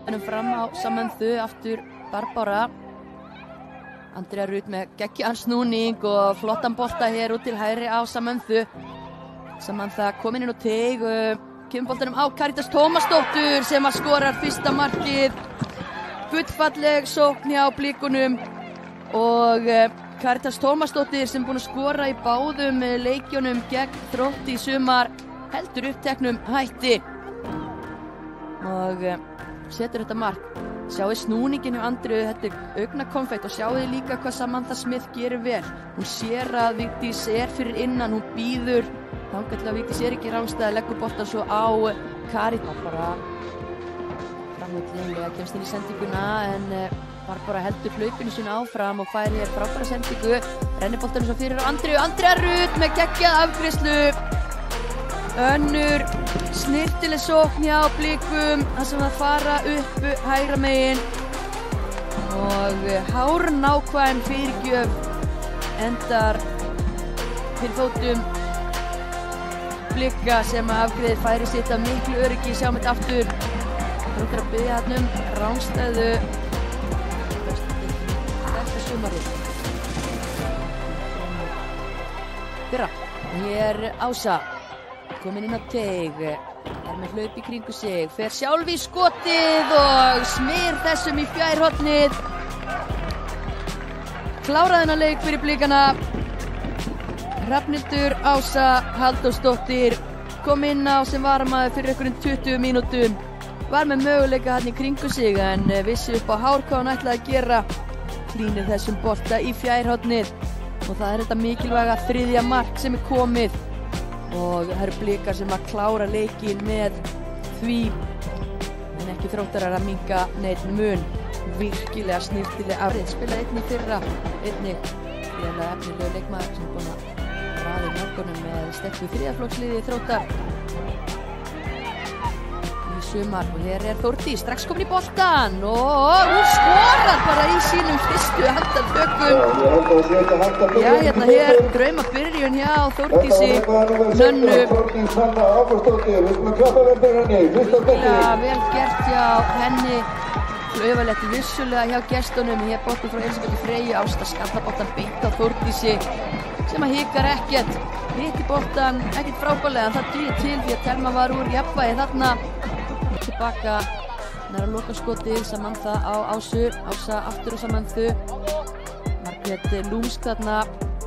boltanum fram á Samantha, aftur Barbara. Andrea Rut með geggjaðan snúning og flottan bolta hér út til hægri á Samantha. Samantha komin inn á teig, kemur boltanum á Karítas Tómasdóttur sem að skorar fyrsta markið. Gullfalleg sókn hjá Blikunum og Karítas Tómasdóttir sem búin að skora í báðum leikjunum gegn Þrótti í sumar heldur uppteknum hætti og setur þetta mark. Sjáu snúningin hjá Andreu, þetta er augnakonfekt og sjáu líka hvað Samantha Smith gerir vel. Hún sér að Vigdís er fyrir innan, hún býður þangað til að Vigdís er ekki rángstæð, leggur boltan svo á Karítas. Bara framvöldinlega kemst inn í sendinguna en bara heldur hlaupinu sínu áfram og fær hér frábæra sendingu. Rennir boltanum svo fyrir á Andreu. Andrea Rut með geggjað afgreiðslu. Önnur snyrtileg sókn hjá Blikum þar sem það fara upp hægra megin og hárnákvæm fyrirgjöf endar fyrir fótum Blika sem afgreiðir færi sitt af miklu öryggi. Sjáum þetta aftur. Það er að biðja hann rángstæðu þetta sumarið fyrra. Hér Ása komin inn á teig, er með hlaup í kringu sig, fer sjálf í skotið og smyr þessum í fjærhornið. Kláraði hennar leik fyrir Blikana. Hrafnhildur Ása Halldórsdóttir kom inn á sem varamaður fyrir einhverjum 20 mínútum. Var með möguleika hann í kringu sig en vissi upp á hár hvað hann ætlaði að gera. Klínir þessum bolta í fjærhornið og það er þetta mikilvæga þriðja mark sem er komið. Og það eru Blikar sem að klára leikinn með því en ekki Þróttarar að minnka neitt mun. Virkilega snyrtileg afrið. Spilaði einnig fyrra, einnig gríðarlega efnilegu leikmaður sem er búinn að raða í mörkunum með sterku þriðjaflokksliði Þróttar í sumar. Og hér er Þórdís strax komin í boltan og hún skorar bara í sínum fyrstu handartökum. Já, hérna hér drauma byrjun hjá Þórdísi Nönnu. Virkilega vel gert hjá henni. Klaufalegt vissulega hjá gestunum. Hér bolti frá Elísabetu Freyju. Ásta skalla boltan beint á Þórdísi sem að hikar ekkert. Hitti boltan ekkert frábærlega en það dugði til því að Telma var úr jafnvægi þarna. Tilbaka, nær að loka skotið, Samantha á Ásu, Ása aftur á Samanthu. Margrét lúmsk þarna,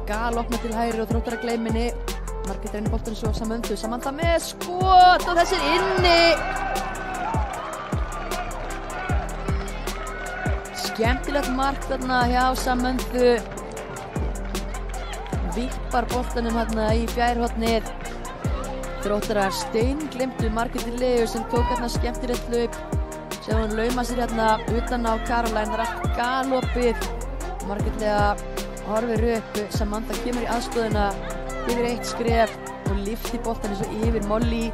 galopna til hægri og Þróttar að gleyminni. Margrét reynir boltanum svo á Samanthu, Samantha með skot og þessi er inni. Skemmtilegt mark þarna hjá Samanthu. Vippar boltanum þarna í fjærhornið. Þróttarar steinglimtu Margréti Leu sem tók hérna skemmtilegt hlaup sem hún lauma sér hérna utan á Caroline. Það er allt galopið. Margrét Lea horfir upp, Samantha kemur í aðstoðina yfir eitt skref og lyfti boltanum svo yfir Molly